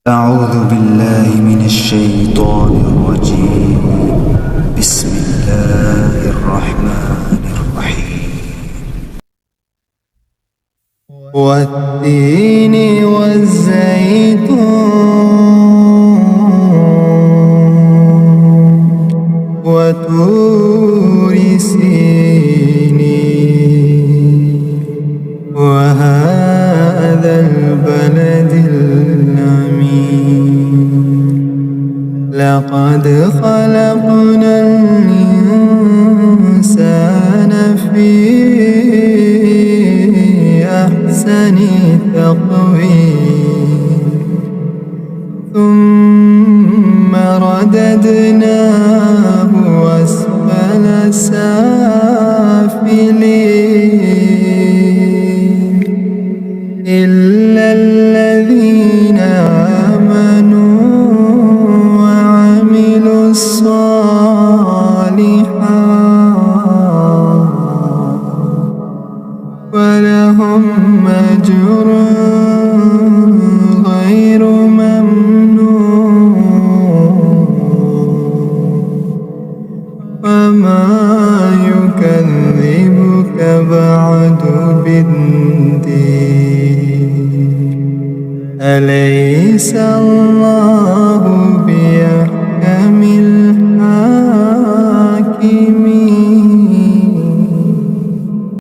أعوذ بالله من الشيطان الرجيم. بسم الله الرحمن الرحيم. والتين والزيتون وطور سينين وهذا البلد لقد خلقنا الإنسان في أحسن تقويم ثم رددناه أسفل سافلين إلا الذين آمنوا الصالحات ولهم أجر غير ممنون وما يكذبك بعد بالدين أليس الله